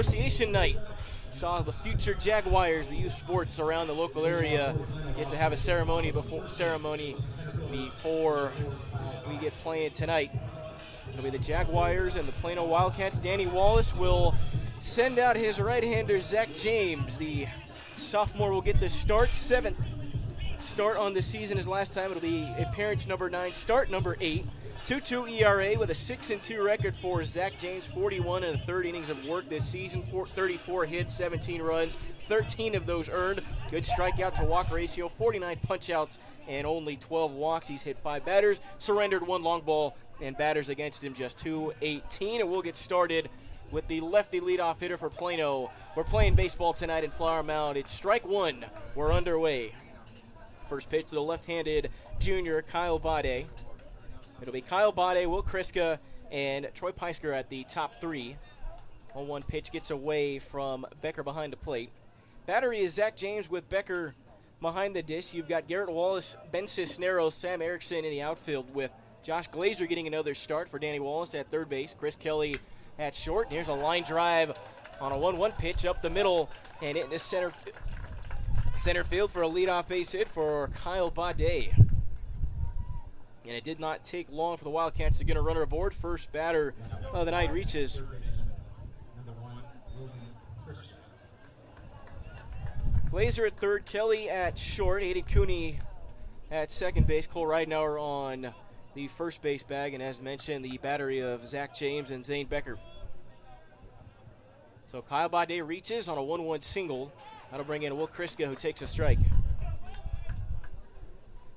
Association night. Saw the future Jaguars, the youth sports around the local area, get to have a ceremony before we get playing tonight. It'll be the Jaguars and the Plano Wildcats. Danny Wallace will send out his right-hander, Zach James. The sophomore will get the start, 7th start on the season as last time. It'll be appearance number 9, start number 8. 2.2 ERA with a 6-2 record for Zach James. 41 and a third innings of work this season. 34 hits, 17 runs, 13 of those earned. Good strikeout to walk ratio, 49 punch-outs, and only 12 walks. He's hit 5 batters, surrendered 1 long ball, and batters against him just 218. And we'll get started with the lefty leadoff hitter for Plano. We're playing baseball tonight in Flower Mound. It's strike 1. We're underway. First pitch to the left-handed junior, Kyle Bade. It'll be Kyle Bade, Will Kriska, and Troy Peisker at the top 3. 0-1 pitch gets away from Becker behind the plate. Battery is Zach James with Becker behind the dish. You've got Garrett Wallace, Ben Cisneros, Sam Erickson in the outfield with Josh Glazer getting another start for Danny Wallace at third base. Chris Kelly at short. And here's a line drive on a 1-1 pitch up the middle and into center field for a leadoff base hit for Kyle Bade. And it did not take long for the Wildcats to get a runner aboard. First batter of the night reaches. Glazer at third, Kelly at short, Aiden Cooney at second base, Cole Ridenauer on the first base bag, and as mentioned, the battery of Zach James and Zane Becker. So Kyle Bade reaches on a 1-1 single. That'll bring in Will Kriska, who takes a strike.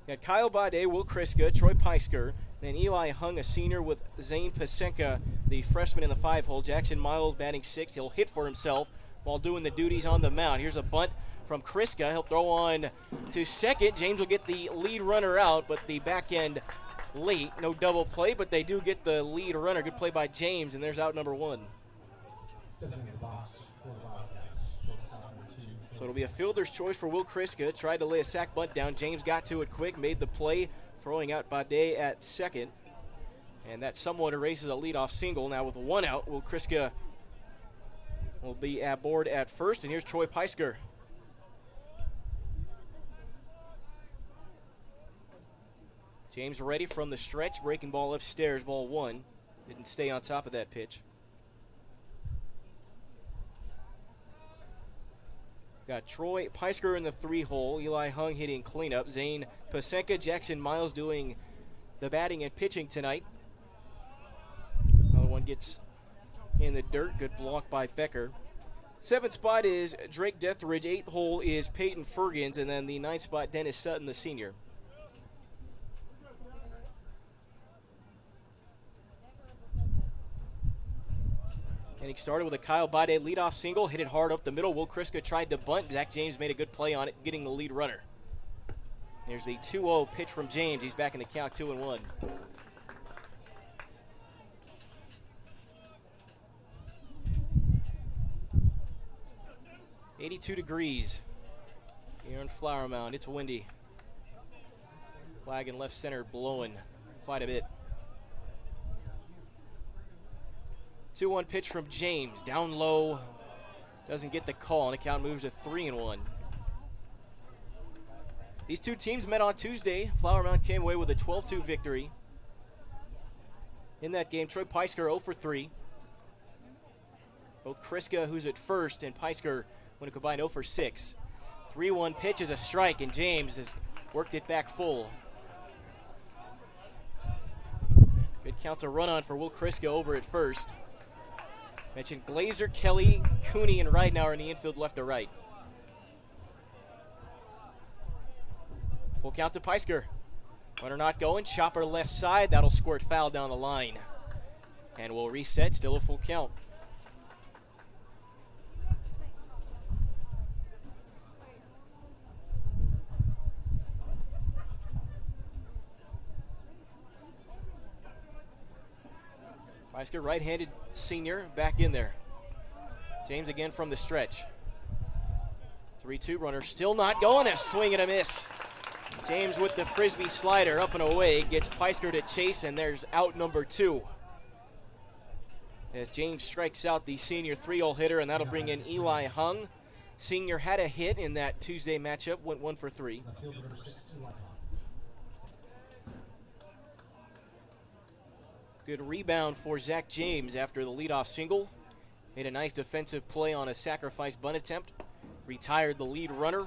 Got Kyle Bade, Will Kriska, Troy Peisker, then Eli Hung, a senior, with Zane Pasenka, the freshman in the 5-hole. Jackson Miles batting 6th. He'll hit for himself while doing the duties on the mound. Here's a bunt from Kriska. He'll throw on to second. James will get the lead runner out, but the back end late. No double play, but they do get the lead runner. Good play by James, and there's out number 1. So it'll be a fielder's choice for Will Kriska. Tried to lay a sac bunt down. James got to it quick, made the play, throwing out Bade at second. And that somewhat erases a leadoff single. Now with 1 out, Will Kriska will be aboard at first. And here's Troy Peisker. James ready from the stretch, breaking ball upstairs, ball 1. Didn't stay on top of that pitch. Got Troy Peisker in the 3-hole, Eli Hung hitting cleanup, Zane Pasenka, Jackson Miles doing the batting and pitching tonight. Another one gets in the dirt, good block by Becker. 7th spot is Drake Deathridge, 8th hole is Peyton Fergans, and then the 9th spot, Dennis Sutton, the senior. And he started with a Kyle Bade leadoff single, hit it hard up the middle. Will Kriska tried to bunt. Zach James made a good play on it, getting the lead runner. There's the 2-0 pitch from James. He's back in the count, 2-1. "82 degrees here in Flower Mound. It's windy. Flag in left center blowing quite a bit. 2-1 pitch from James, down low, doesn't get the call, and the count moves to 3-1. These two teams met on Tuesday. Flower Mound came away with a 12-2 victory. In that game, Troy Peisker 0 for 3. Both Kriska, who's at first, and Peisker went a combined 0 for 6. 3-1 pitch is a strike, and James has worked it back full. Good count to run on for Will Kriska over at first. Mentioned Glazer, Kelly, Cooney, and Ridenauer in the infield left to right. Full count to Peisker. Runner not going, chopper left side. That'll squirt foul down the line. And we'll reset, still a full count. Peisker, right-handed senior, back in there. James again from the stretch. 3-2 runner still not going. A swing and a miss. James with the frisbee slider up and away. Gets Peisker to chase, and there's out number 2. as James strikes out the senior 3-hole hitter, and that'll bring in Eli Hung. Senior had a hit in that Tuesday matchup, went 1 for 3. Good rebound for Zach James after the leadoff single. Made a nice defensive play on a sacrifice bunt attempt. Retired the lead runner.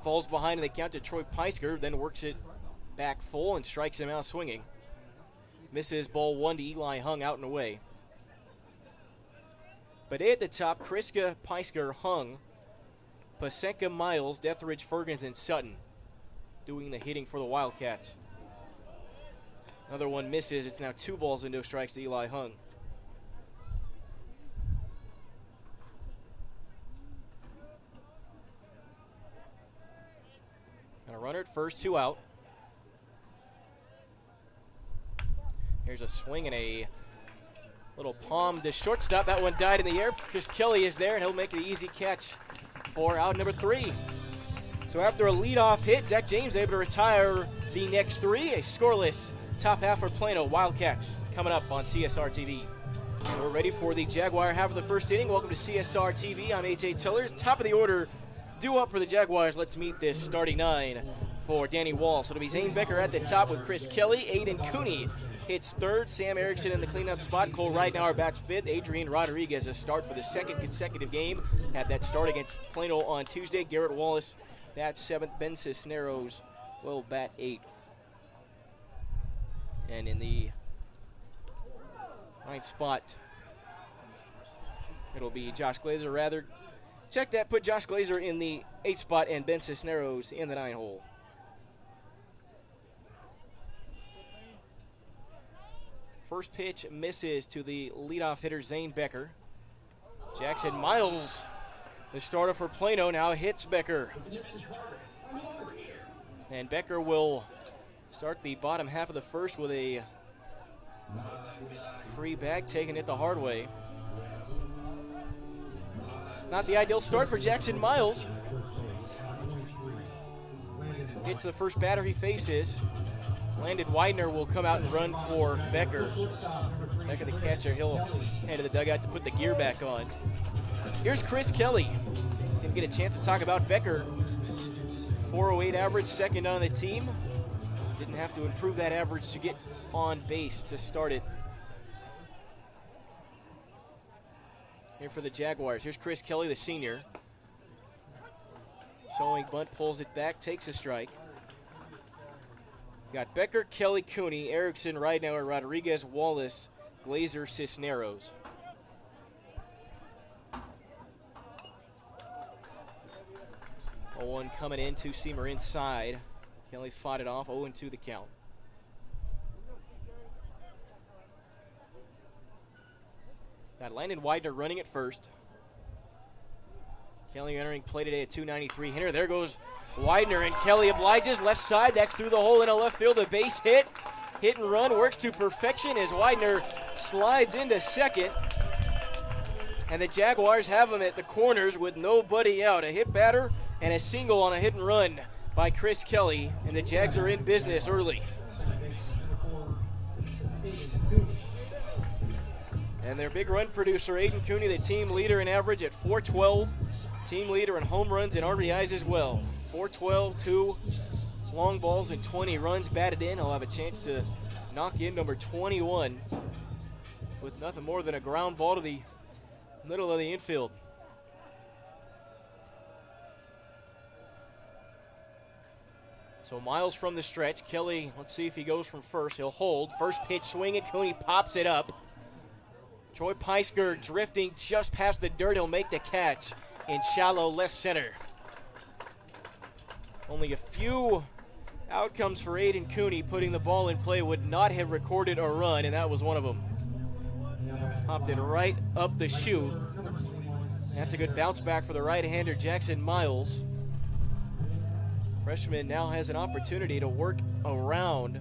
Falls behind in the count to Troy Peisker, then works it back full and strikes him out swinging. Misses ball 1 to Eli Hung, out and away. But at the top, Kriska, Peisker, Hung, Pasenka, Miles, Deathridge, Fergens, and Sutton doing the hitting for the Wildcats. Another one misses. It's now 2 balls and no strikes to Eli Hung. And a runner at first, 2 out. Here's a swing and a little palm to shortstop. That one died in the air because Kelly is there, and he'll make the easy catch for out number 3. So after a leadoff hit, Zach James able to retire the next 3. A scoreless top half for Plano Wildcats coming up on CSR TV. We're ready for the Jaguar half of the first inning. Welcome to CSR TV. I'm AJ Tillers. Top of the order, due up for the Jaguars. Let's meet this starting 9 for Danny Wall. So it'll be Zane Becker at the top with Chris Kelly. Aiden Cooney hits 3rd. Sam Erickson in the cleanup spot. Cole Ridenauer bats 5th. Adrian Rodriguez a start for the 2nd consecutive game. Had that start against Plano on Tuesday. Garrett Wallace bats 7th. Ben Cisneros will bat 8th. And in the 9th spot, it'll be Josh Glazer. Rather, check that. Put Josh Glazer in the 8th spot and Ben Cisneros in the 9 hole. First pitch misses to the leadoff hitter, Zane Becker. Jackson Miles, the starter for Plano, now hits Becker. And Becker will start the bottom half of the first with a free bag, taking it the hard way. Not the ideal start for Jackson Miles. Hits the first batter he faces. Landon Widener will come out and run for Becker. Becker, the catcher, he'll head to the dugout to put the gear back on. Here's Chris Kelly. Didn't get a chance to talk about Becker. 408 average, 2nd on the team. Didn't have to improve that average to get on base to start it. Here for the Jaguars. Here's Chris Kelly, the senior. Showing bunt, pulls it back, takes a strike. Got Becker, Kelly, Cooney, Erickson, Ridenauer, Rodriguez, Wallace, Glazer, Cisneros. One coming in, 2-seamer inside. Kelly fought it off, 0-2 the count. Got Landon Widener running at first. Kelly entering play today at 293 hitter. There goes Widener, and Kelly obliges left side. That's through the hole into left field. A base hit. Hit and run works to perfection as Widener slides into second. And the Jaguars have him at the corners with nobody out. A hit batter and a single on a hit and run by Chris Kelly. And the Jags are in business early. And their big run producer, Aiden Cooney, the team leader in average at 412. Team leader in home runs and RBIs as well. 412, 2 long balls and 20 runs batted in. He'll have a chance to knock in number 21 with nothing more than a ground ball to the middle of the infield. So Miles from the stretch. Kelly, let's see if he goes from first. He'll hold. First pitch swing and Cooney pops it up. Troy Peisker drifting just past the dirt. He'll make the catch in shallow left center. Only a few outcomes for Aiden Cooney putting the ball in play would not have recorded a run, and that was one of them. Popped it right up the chute. That's a good bounce back for the right-hander Jackson Miles. Freshman now has an opportunity to work around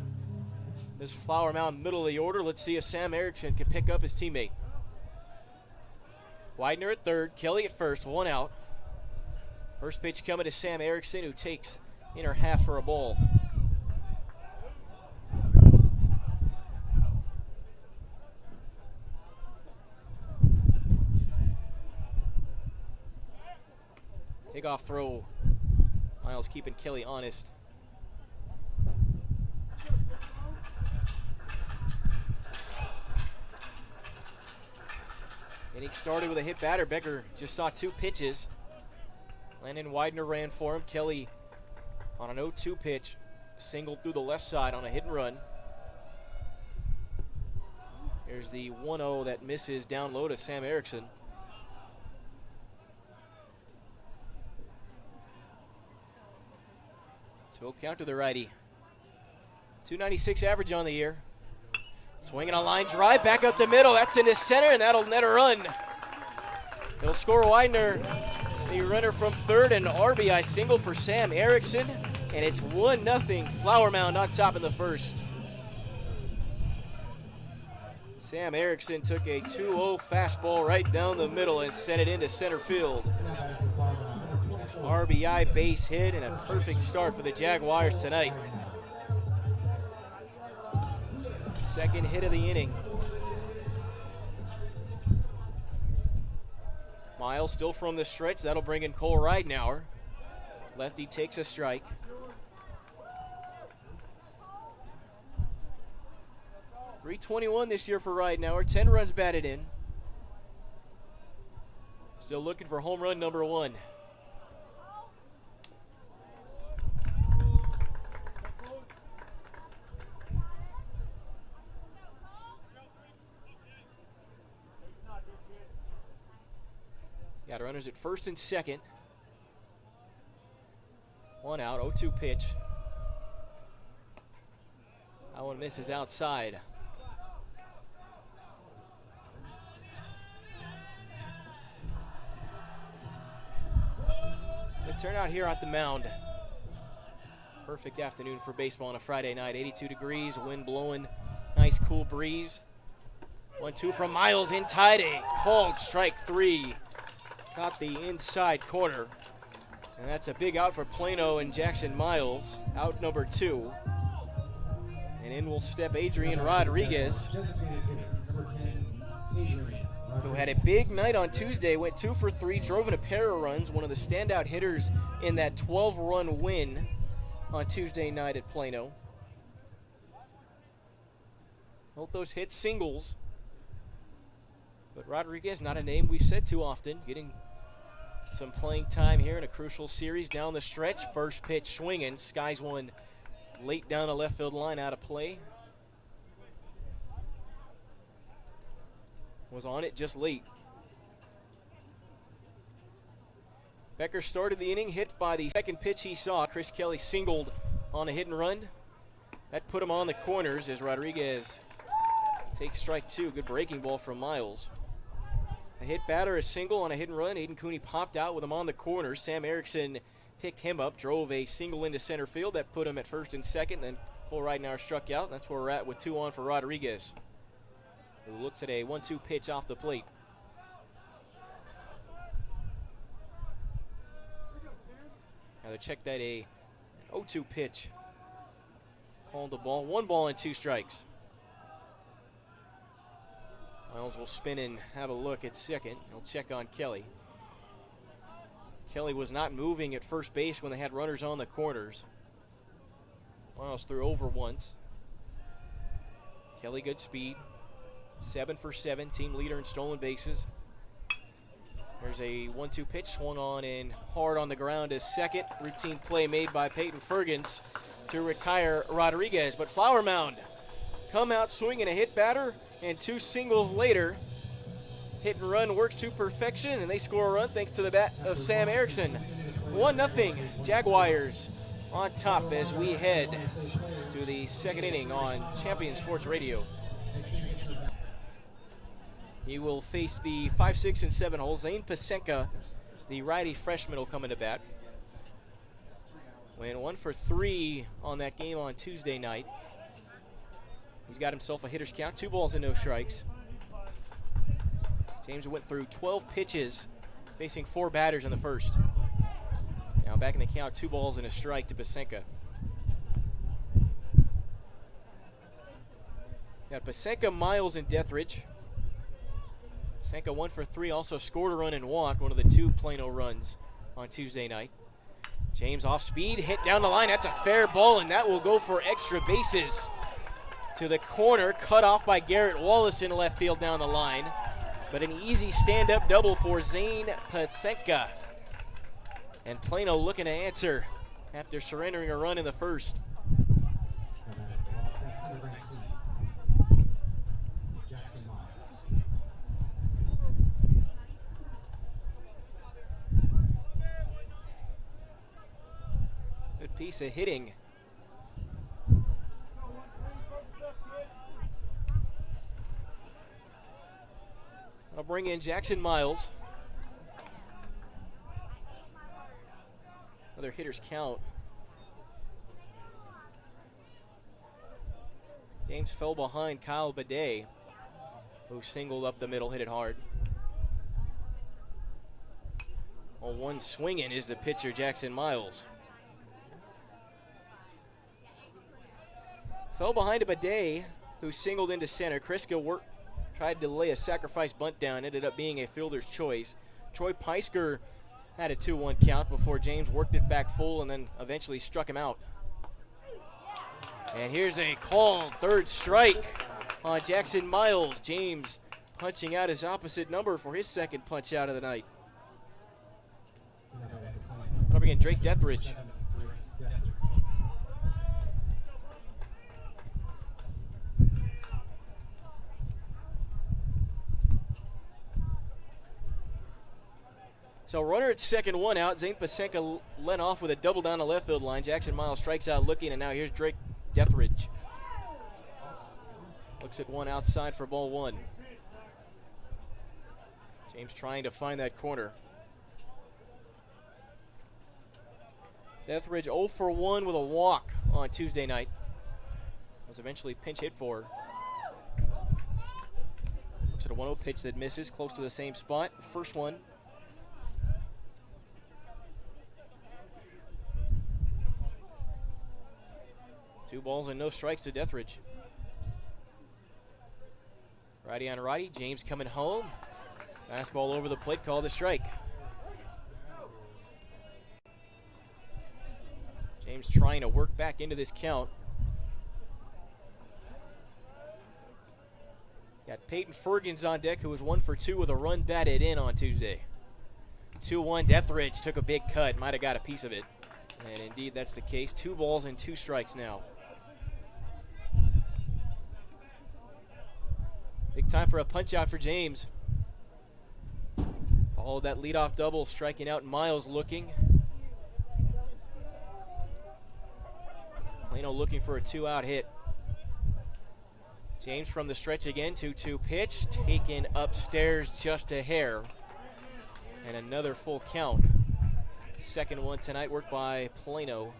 this Flower Mound middle of the order. Let's see if Sam Erickson can pick up his teammate. Widener at third, Kelly at first, 1 out. First pitch coming to Sam Erickson, who takes inner half for a ball. Big off throw. Miles keeping Kelly honest. Inning started with a hit batter. Becker just saw 2 pitches. Landon Widener ran for him. Kelly on an 0-2 pitch, singled through the left side on a hit and run. Here's the 1-0 that misses down low to Sam Erickson. So count to the righty. 296 average on the year. Swinging a line drive back up the middle. That's into center, and that'll net a run. He'll score Widener. The runner from third, and RBI single for Sam Erickson. And it's 1-0 Flower Mound on top in the first. Sam Erickson took a 2-0 fastball right down the middle and sent it into center field. RBI base hit and a perfect start for the Jaguars tonight. Second hit of the inning. Miles still from the stretch. That'll bring in Cole Ridenauer. Lefty takes a strike. .321 this year for Ridenauer. 10 runs batted in. Still looking for home run number 1. Got runners at first and second. 1 out, 0-2 pitch. That one misses outside. The turnout here at the mound. Perfect afternoon for baseball on a Friday night. 82 degrees, wind blowing, nice cool breeze. 1-2 from Miles in tight, a called strike 3. Got the inside corner. And that's a big out for Plano and Jackson Miles. Out number 2. And in will step Adrian Rodriguez, who had a big night on Tuesday, went 2 for 3, drove in a pair of runs, one of the standout hitters in that 12-run win on Tuesday night at Plano. Both those hits singles. But Rodriguez, not a name we've said too often, getting some playing time here in a crucial series down the stretch. First pitch swinging, skies one late down the left field line, out of play. Was on it just late. Becker started the inning, hit by the second pitch he saw. Chris Kelly singled on a hit and run. That put him on the corners as Rodriguez takes strike 2. Good breaking ball from Miles. A hit batter, a single on a hit and run. Aiden Cooney popped out with him on the corners. Sam Erickson picked him up, drove a single into center field. That put him at first and second. Then Cole Ridenauer struck out. That's where we're at with 2 on for Rodriguez, who looks at a 1-2 pitch off the plate. Now they check that a 0-2 pitch. Called the ball. 1 ball and 2 strikes. Miles will spin and have a look at second. He'll check on Kelly. Kelly was not moving at first base when they had runners on the corners. Miles threw over once. Kelly good speed. 7 for 7, team leader in stolen bases. There's a 1-2 pitch swung on and hard on the ground as second. Routine play made by Peyton Fergans to retire Rodriguez. But Flower Mound come out swinging a hit batter, and 2 singles later, hit and run works to perfection, and they score a run thanks to the bat of Sam Erickson. 1-0 Jaguars on top as we head to the second inning on Champion Sports Radio. He will face the 5, 6, and 7 holes. Zane Pasenka, the righty freshman, will come into bat. Went 1 for 3 on that game on Tuesday night. He's got himself a hitter's count, 2 balls and no strikes. James went through 12 pitches, facing 4 batters in the first. Now back in the count, 2 balls and a strike to Pasenka. Got Pasenka, Miles, and Deathridge. Pasenka 1 for 3, also scored a run and walked, one of the 2 Plano runs on Tuesday night. James off speed, hit down the line. That's a fair ball, and that will go for extra bases. To the corner, cut off by Garrett Wallace in left field down the line. But an easy stand-up double for Zane Patsenka. And Plano looking to answer after surrendering a run in the first. Good piece of hitting. I'll bring in Jackson Miles. Other hitters count. James fell behind Kyle Bidet, who singled up the middle, hit it hard. On one swinging is the pitcher, Jackson Miles. Fell behind a Bidet, who singled into center. Kriska tried to lay a sacrifice bunt down, ended up being a fielder's choice. Troy Peisker had a 2-1 count before James worked it back full and then eventually struck him out. And here's a called third strike on Jackson Miles. James punching out his opposite number for his second punch out of the night. I'll bring in Drake Deathridge. So runner at second, one out. Zane Pasenka led off with a double down the left field line. Jackson Miles strikes out looking, and now here's Drake Deathridge. Looks at one outside for ball one. James trying to find that corner. Deathridge 0 for 1 with a walk on Tuesday night. Was eventually pinch hit for. Looks at a 1-0 pitch that misses, close to the same spot. First one. Two balls and no strikes to Deathridge. Righty on righty. James coming home. Fastball over the plate, called a strike. James trying to work back into this count. Got Peyton Fergens on deck, who was 1 for 2 with a run batted in on Tuesday. 2-1. Deathridge took a big cut. Might have got a piece of it. And indeed, that's the case. 2 balls and 2 strikes now. Big time for a punch out for James. Followed that leadoff double, striking out Miles looking. Plano looking for a 2-out hit. James from the stretch again, 2-2 pitch, taken upstairs just a hair. And another full count. Second one tonight, worked by Plano.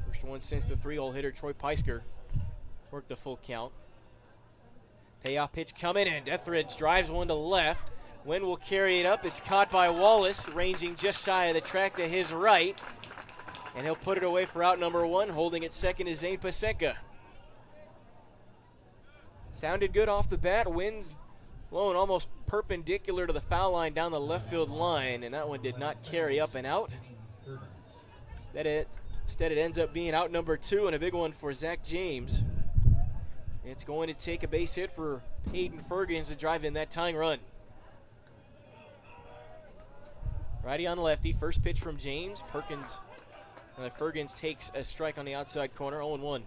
First one since the 3-hole hitter, Troy Peisker. Worked the full count. Payoff pitch coming, and Deathridge drives one to left. Wynn will carry it up. It's caught by Wallace, ranging just shy of the track to his right. And he'll put it away for out number 1. Holding it second is Zane Pasenka. Sounded good off the bat. Wynn's blowing almost perpendicular to the foul line down the left field line, and that one did not carry up and out. Instead it ends up being out number 2, and a big one for Zach James. It's going to take a base hit for Peyton Fergens to drive in that tying run. Righty on lefty, first pitch from James. Fergens takes a strike on the outside corner, 0-1.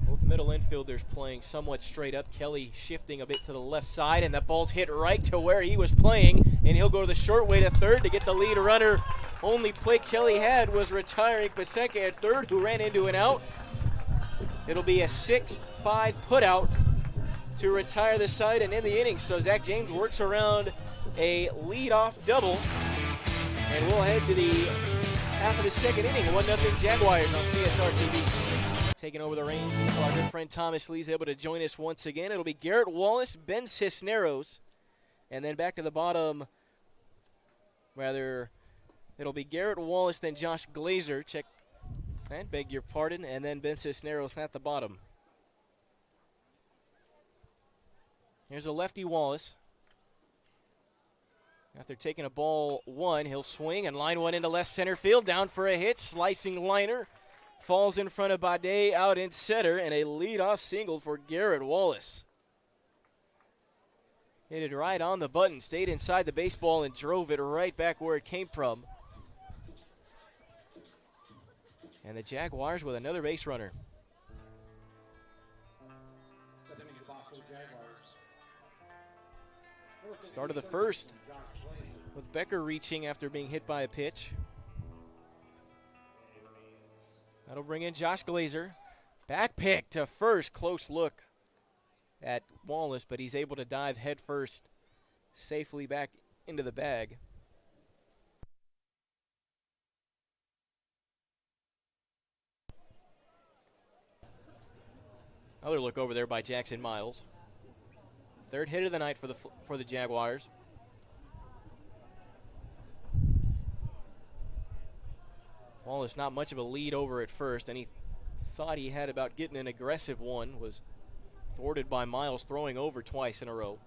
Both middle infielders playing somewhat straight up. Kelly shifting a bit to the left side, and that ball's hit right to where he was playing, and he'll go to the short way to third to get the lead runner. Only play Kelly had was retiring Pasenka at third, who ran into an out. It'll be a 6-5 putout to retire the side and end the inning. So Zach James works around a leadoff double, and we'll head to the half of the second inning. 1-0 Jaguars on CSR TV. Taking over the reins, our good friend Thomas Lee's able to join us once again. It'll be Garrett Wallace, Ben Cisneros, and then back to the bottom, it'll be Garrett Wallace, then Josh Glazer. Check And beg your pardon, and then Ben Cisneros at the bottom. Here's a lefty Wallace. After taking a ball one, he'll swing and line one into left center field. Down for a hit, slicing liner. Falls in front of Bade, out in center, and a leadoff single for Garrett Wallace. Hit it right on the button, stayed inside the baseball, and drove it right back where it came from. And the Jaguars with another base runner. Start of the first, with Becker reaching after being hit by a pitch. That'll bring in Josh Glazer. Back pick to first, close look at Wallace, but he's able to dive head first safely back into the bag. Another look over there by Jackson Miles. Third hit of the night for the Jaguars. Wallace not much of a lead over at first, and he thought he had about getting an aggressive one. Was thwarted by Miles throwing over twice in a row.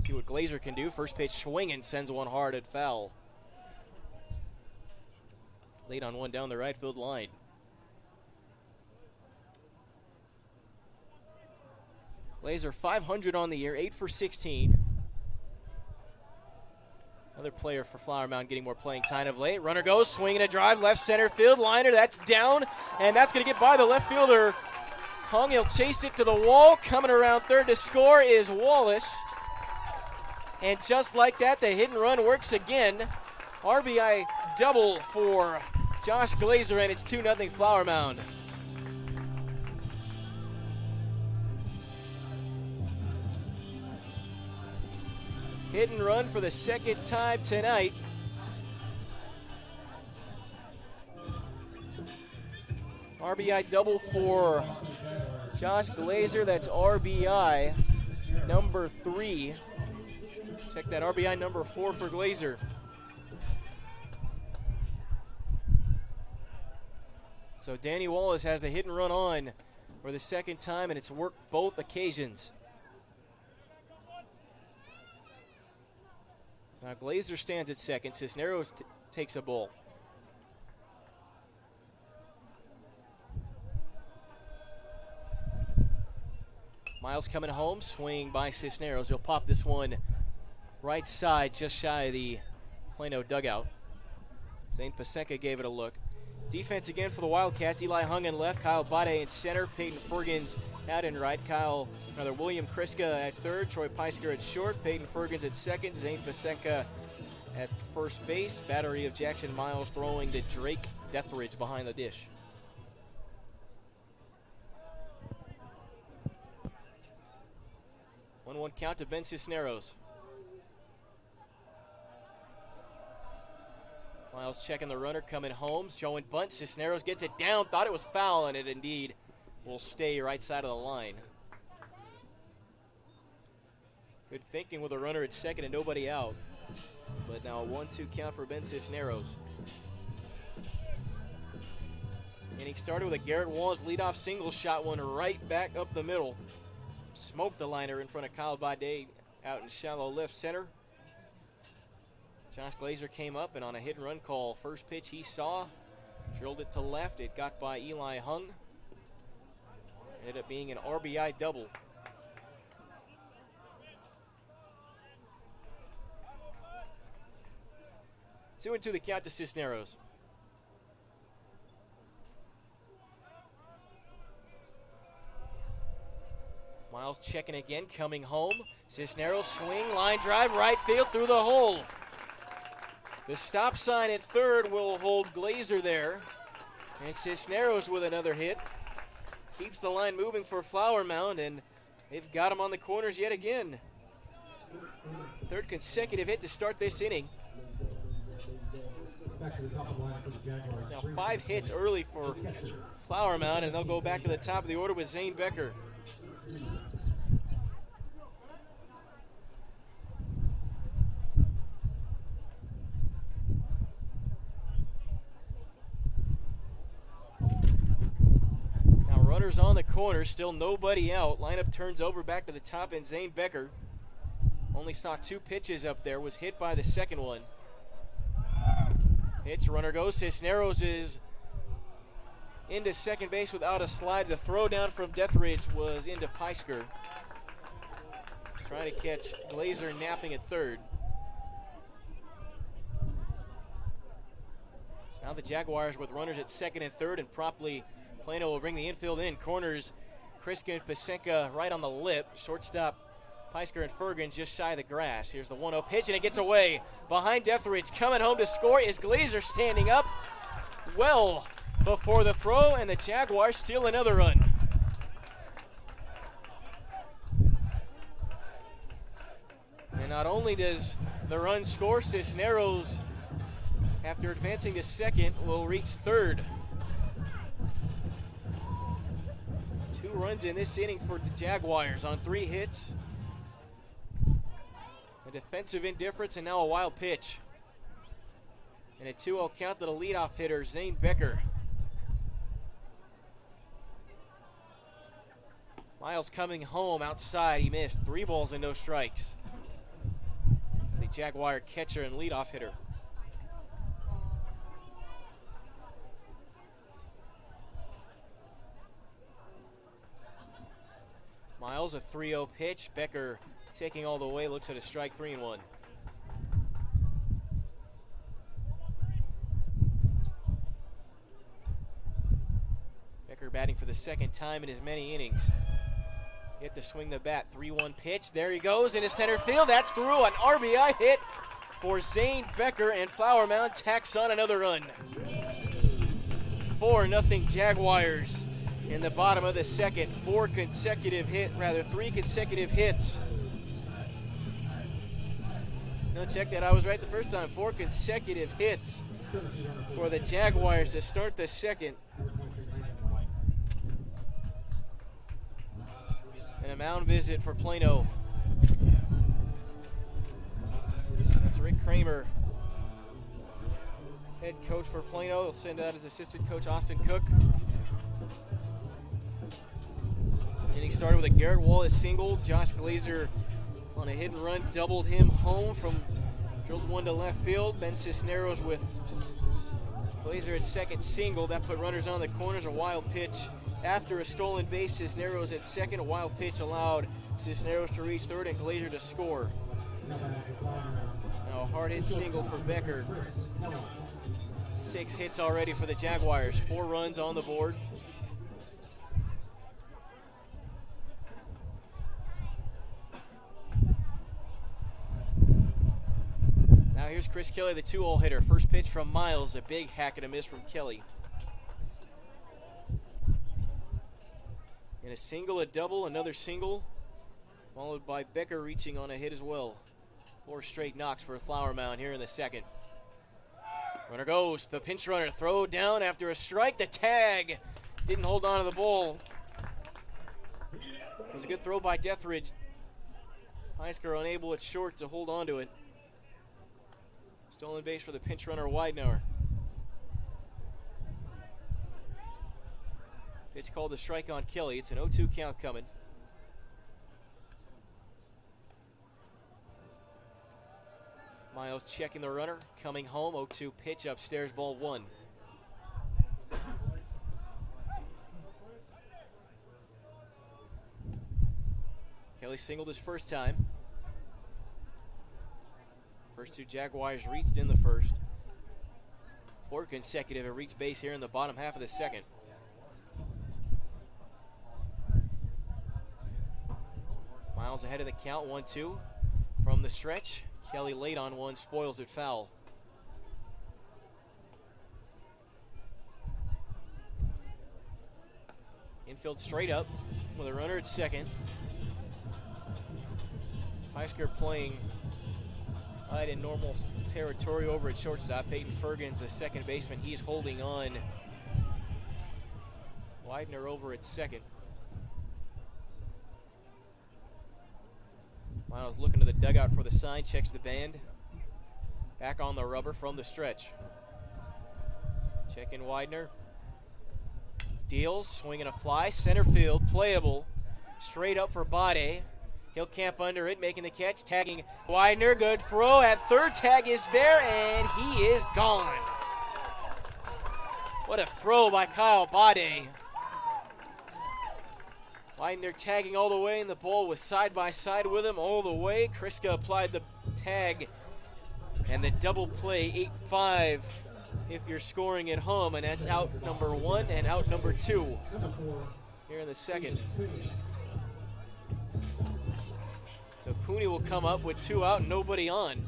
See what Glazer can do. First pitch swinging, sends one hard at foul. Late on one down the right field line. Glazer 500 on the year, 8 for 16. Another player for Flower Mound getting more playing time of late. Runner goes, swinging a drive, left center field. Liner, that's down, and that's going to get by the left fielder. Hung, he'll chase it to the wall. Coming around third to score is Wallace. And just like that, the hit and run works again. RBI double for Josh Glazer, and it's 2-0 Flower Mound. Hit and run for the second time tonight. RBI double for Josh Glazer. That's RBI number 3. Check that, RBI number 4 for Glazer. So Danny Wallace has the hit and run on for the second time, and it's worked both occasions. Now Glazer stands at second. Cisneros takes a ball. Miles coming home, swing by Cisneros. He'll pop this one right side, just shy of the Plano dugout. Zane Pasenka gave it a look. Defense again for the Wildcats. Eli Hung in left, Kyle Bade in center, Peyton Fergens out in right, William Kriska at third, Troy Peisker at short, Peyton Fergens at second, Zane Pasenka at first base. Battery of Jackson Miles throwing to Drake Deathridge behind the dish. One count to Ben Cisneros. Miles checking the runner, coming home, showing bunt. Cisneros gets it down, thought it was foul, and it indeed will stay right side of the line. Good thinking with a runner at second and nobody out. But now a 1-2 count for Ben Cisneros. Inning started with a Garrett Wallace leadoff single shot, one right back up the middle. Smoked the liner in front of Kyle Bade out in shallow left center. Josh Glazer came up and on a hit and run call, first pitch he saw, drilled it to left. It got by Eli Hung. Ended up being an RBI double. Two and two the count to Cisneros. Miles checking again, coming home. Cisneros swing, line drive, right field through the hole. The stop sign at third will hold Glazer there. And Cisneros with another hit. Keeps the line moving for Flower Mound, and they've got him on the corners yet again. Third consecutive hit to start this inning. It's now 5 hits early for Flower Mound, and they'll go back to the top of the order with Zane Becker. Runners on the corner, still nobody out. Lineup turns over back to the top, and Zane Becker only saw 2 pitches up there, was hit by the second one. Pitch, runner goes. Cisneros is into second base without a slide. The throw down from Deathridge was into Peisker. Trying to catch Glazer napping at third. So now the Jaguars with runners at second and third, and promptly Plano will bring the infield in. Corners, Kriska and Pasenka right on the lip. Shortstop Peisker and Fergen just shy of the grass. Here's the 1-0 pitch, and it gets away. Behind Deathridge, coming home to score is Glazer, standing up well before the throw, and the Jaguars steal another run. And not only does the run score, Cisneros, after advancing to second, will reach third. 2 runs in this inning for the Jaguars on 3 hits. A defensive indifference, and now a wild pitch. And a 2-0 count to the leadoff hitter, Zane Becker. Miles coming home outside. He missed. 3 balls and no strikes. The Jaguar catcher and leadoff hitter. Miles, a 3-0 pitch. Becker taking all the way, looks at a strike, 3-1. Becker batting for the second time in as many innings. Hit to swing the bat, 3-1 pitch. There he goes into center field. That's through, an RBI hit for Zane Becker, and Flower Mound tacks on another run. 4-0 Jaguars in the bottom of the second. 3 consecutive hits. No, check that, I was right the first time. 4 consecutive hits for the Jaguars to start the second. And a mound visit for Plano. That's Rick Kramer, head coach for Plano. He'll send out his assistant coach, Austin Cook. Inning started with a Garrett Wallace single. Josh Glazer on a hit and run doubled him home from drilled one to left field. Ben Cisneros with Glazer at second single. That put runners on the corners. A wild pitch after a stolen base. Cisneros at second. A wild pitch allowed Cisneros to reach third and Glazer to score. Now a hard hit single for Becker. 6 hits already for the Jaguars. 4 runs on the board. Now here's Chris Kelly, the 2-hole hitter. First pitch from Miles, a big hack and a miss from Kelly. And a single, a double, another single, followed by Becker reaching on a hit as well. 4 straight knocks for a Flower Mound here in the second. Runner goes, the pinch runner, throw down after a strike. The tag didn't hold on to the ball. It was a good throw by Deathridge. Heisker unable at short to hold on to it. Stolen base for the pinch runner, Widener. Pitch called the strike on Kelly. It's an 0-2 count coming. Miles checking the runner, coming home. 0-2 pitch upstairs, ball 1. Kelly singled his first time. First 2 Jaguars reached in the first. 4 consecutive have reached base here in the bottom half of the second. Miles ahead of the count, 1-2 from the stretch. Kelly late on one, spoils it foul. Infield straight up with a runner at second. Heisker playing right in normal territory over at shortstop. Peyton Fergen's a second baseman. He's holding on. Widener over at second. Miles looking to the dugout for the sign, checks the band. Back on the rubber from the stretch. Check in Widener. Deals, swinging a fly, center field, playable, straight up for Bade. He'll camp under it, making the catch, tagging Widener. Good throw at third. Tag is there, and he is gone. What a throw by Kyle Bade. Widener tagging all the way, and the ball was side by side with him all the way. Kriska applied the tag, and the double play, 8-5 if you're scoring at home, and that's out number 1 and out number 2 here in the second. So Cooney will come up with 2 out and nobody on.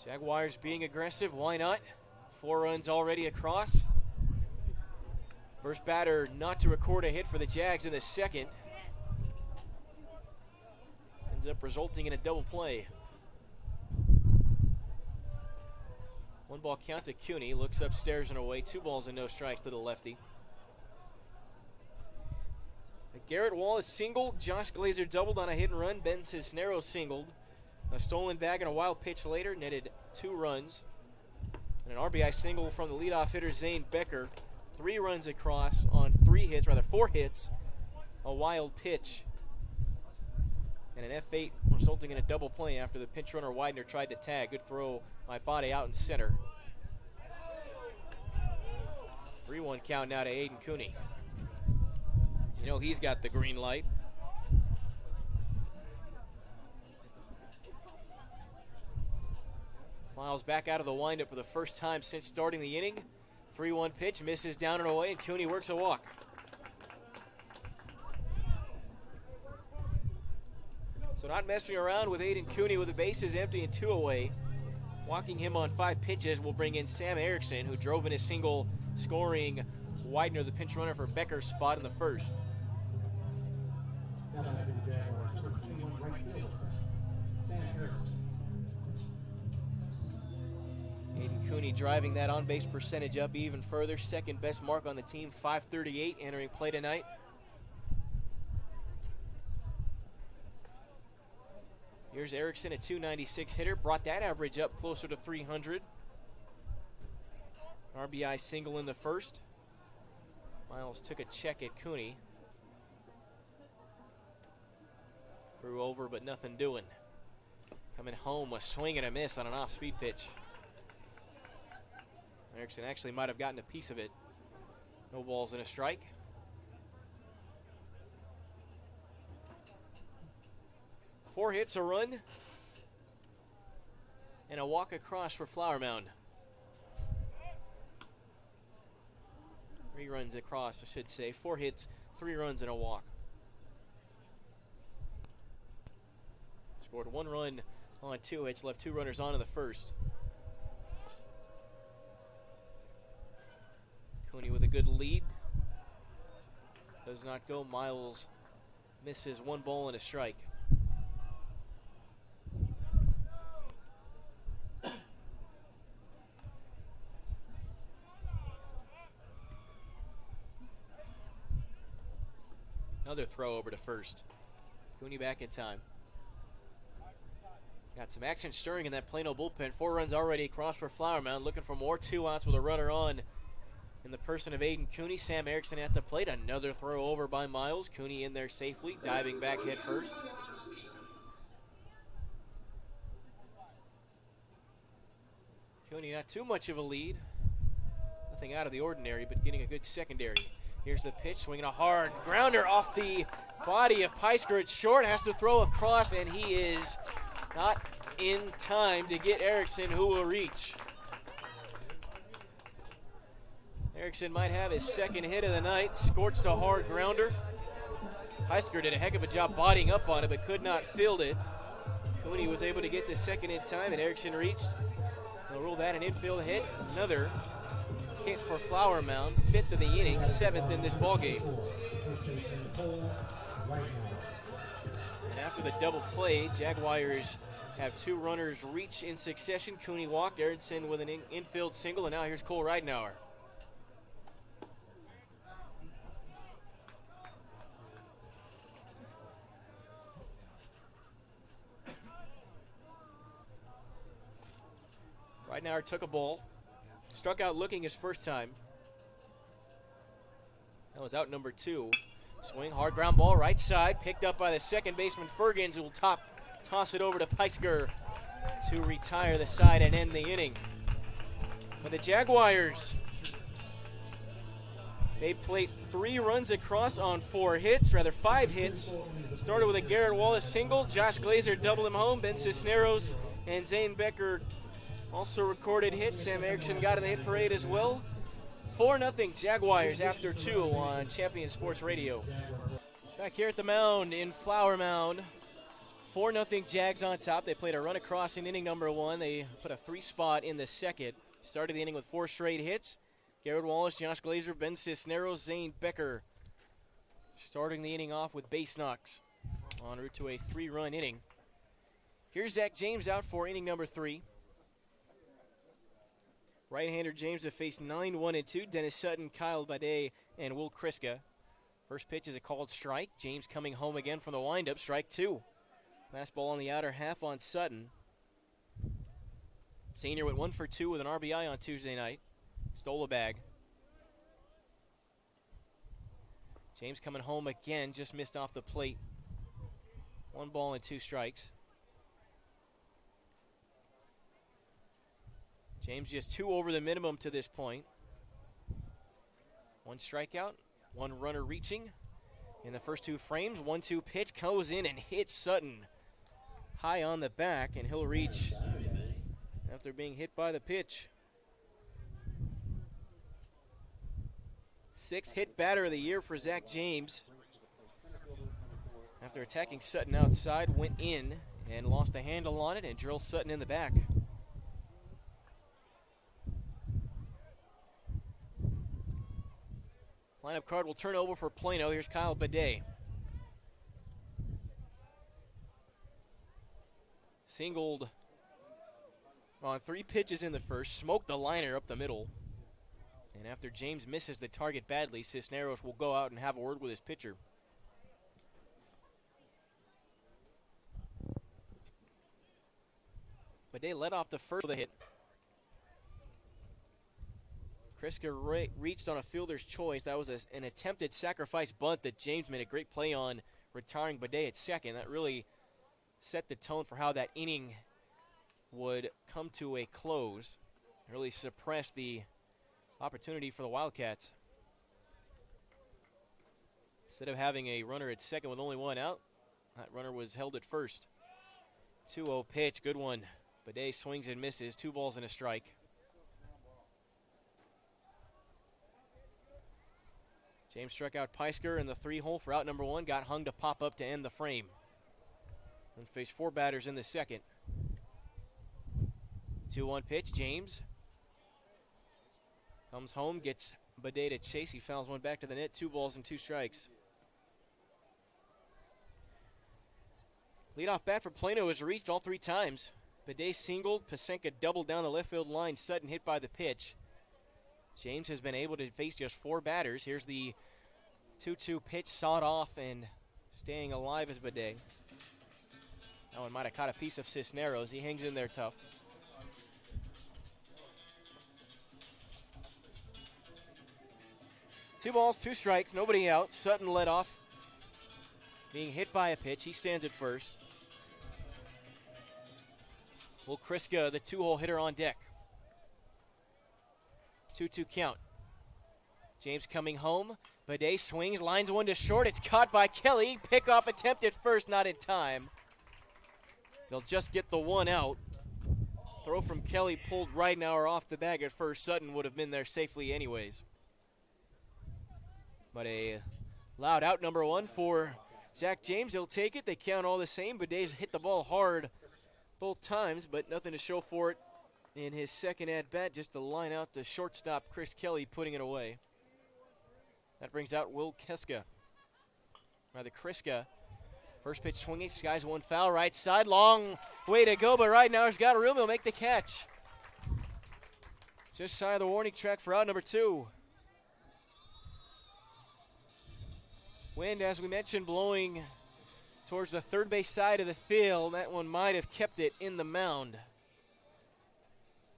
Jaguars being aggressive, why not? 4 runs already across. First batter not to record a hit for the Jags in the second. Ends up resulting in a double play. 1 ball count to Cooney, looks upstairs and away, 2 balls and no strikes to the lefty. Garrett Wallace singled, Josh Glazer doubled on a hit and run, Ben Cisneros singled. A stolen bag and a wild pitch later netted 2 runs. And an RBI single from the leadoff hitter Zane Becker. 3 runs across on 4 hits, a wild pitch, and an F8 resulting in a double play after the pinch runner Widener tried to tag. Good throw by Bade out in center. 3-1 count now to Aiden Cooney. You know he's got the green light. Miles back out of the windup for the first time since starting the inning. 3-1 pitch, misses down and away, and Cooney works a walk. So not messing around with Aiden Cooney with the bases empty and 2 away. Walking him on 5 pitches will bring in Sam Erickson, who drove in a single, scoring Widener, the pinch runner, for Becker's spot in the first. Aiden Cooney driving that on-base percentage up even further. Second best mark on the team, .538 entering play tonight. Here's Erickson, a .296 hitter, brought that average up closer to 300. RBI single in the first. Miles took a check at Cooney. Threw over, but nothing doing. Coming home, a swing and a miss on an off-speed pitch. Erickson actually might have gotten a piece of it. No balls and a strike. Four hits, a run, and a walk across for Flower Mound. 3 runs across, I should say. 4 hits, 3 runs, and a walk. Scored 1 run on 2 hits, left 2 runners on in the first. Cooney with a good lead. Does not go. Miles misses 1 ball and a strike. Another throw over to first. Cooney back in time. Got some action stirring in that Plano bullpen. 4 runs already across for Flower Mound. Looking for more 2 outs with a runner on in the person of Aiden Cooney. Sam Erickson at the plate. Another throw over by Miles. Cooney in there safely, diving back head first. Cooney not too much of a lead. Nothing out of the ordinary, but getting a good secondary. Here's the pitch, swinging a hard grounder off the body of Peisker. It's short, has to throw across, and he is not in time to get Erickson, who will reach. Erickson might have his second hit of the night. Scorched a hard grounder. Peisker did a heck of a job bodying up on it, but could not field it. Cooney was able to get to second in time, and Erickson reached. They'll rule that an infield hit. Another hit for Flower Mound, 5th of the inning, 7th in this ballgame. And after the double play, Jaguars have 2 runners reach in succession. Cooney walked, Erickson with an infield single, and now here's Cole Ridenauer. Rittenauer took a ball. Struck out looking his first time. That was out number 2. Swing, hard ground ball, right side. Picked up by the second baseman, Fergens, who will toss it over to Peisker to retire the side and end the inning. But the Jaguars, they played 3 runs across on 5 hits. Started with a Garrett Wallace single. Josh Glazer doubled him home. Ben Cisneros and Zane Becker also recorded hits. Sam Erickson got in the hit parade as well. 4-0 Jaguars after 2 on Champion Sports Radio. Back here at the mound in Flower Mound. 4-0 Jags on top. They played a run across in inning number 1. They put a 3 spot in the second. Started the inning with 4 straight hits. Garrett Wallace, Josh Glazer, Ben Cisneros, Zane Becker. Starting the inning off with base knocks. En route to a 3-run inning. Here's Zach James out for inning number 3. Right-hander James have faced 9-1-2. Dennis Sutton, Kyle Bade, and Will Kriska. First pitch is a called strike. James coming home again from the windup. Strike 2. Fastball on the outer half on Sutton. Senior went 1 for 2 with an RBI on Tuesday night. Stole a bag. James coming home again, just missed off the plate. 1 ball and 2 strikes. James just 2 over the minimum to this point. 1 strikeout, 1 runner reaching. In the first 2 frames, 1-2 pitch goes in and hits Sutton high on the back, and he'll reach after being hit by the pitch. 6th hit batter of the year for Zach James. After attacking Sutton outside, went in and lost a handle on it and drilled Sutton in the back. Lineup card will turn over for Plano. Here's Kyle Bade. Singled on 3 pitches in the first, smoked the liner up the middle. And after James misses the target badly, Cisneros will go out and have a word with his pitcher. Bade led off the first with a hit. Kriska reached on a fielder's choice. That was an attempted sacrifice bunt that James made a great play on, retiring Bade at second. That really set the tone for how that inning would come to a close. Really suppressed the opportunity for the Wildcats. Instead of having a runner at second with only 1 out, that runner was held at first. 2-0 pitch, good one. Bade swings and misses, 2 balls and a strike. James struck out Peisker in the 3-hole for out number 1, got hung to pop up to end the frame. And faced 4 batters in the second. 2-1 pitch, James comes home, gets Bade to chase. He fouls one back to the net, 2 balls and 2 strikes. Leadoff bat for Plano is reached all 3 times. Bade singled, Pasenka doubled down the left field line, Sutton hit by the pitch. James has been able to face just 4 batters. Here's the 2-2 pitch, sawed off and staying alive as Bade. That one might have caught a piece of Cisneros. He hangs in there tough. Two balls, 2 strikes, nobody out. Sutton led off, being hit by a pitch. He stands at first. Will Kriska, the 2-hole hitter, on deck. 2-2 count. James coming home. Bade swings, lines one to short. It's caught by Kelly. Pickoff attempt at first, not in time. They'll just get the 1 out. Throw from Kelly pulled Rittenauer off the bag at first. Sutton would have been there safely anyways. But a loud out number 1 for Zach James. He'll take it. They count all the same. Bade's hit the ball hard both times, but nothing to show for it in his second at-bat. Just to line out to shortstop Chris Kelly, putting it away. That brings out Will Kriska. First pitch swinging, skies 1 foul, right side, long way to go, but Rittenauer's got room, he'll make the catch. Just shy of the warning track for out number 2. Wind, as we mentioned, blowing towards the third base side of the field. That one might have kept it in the mound.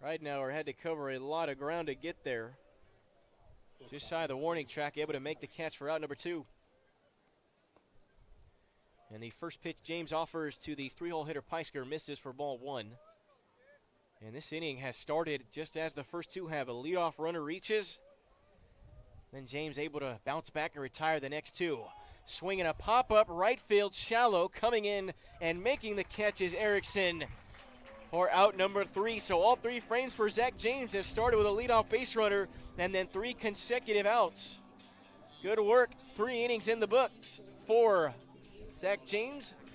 Ridenauer had to cover a lot of ground to get there. Just shy of the warning track, able to make the catch for out number 2. And the first pitch James offers to the 3-hole hitter Peisker misses for ball 1. And this inning has started just as the first 2 have. A leadoff runner reaches. Then James able to bounce back and retire the next 2. Swinging a pop-up right field shallow, coming in and making the catch is Erickson for out number 3. So all 3 frames for Zach James have started with a leadoff base runner and then 3 consecutive outs. Good work. 3 innings in the books for Zach James.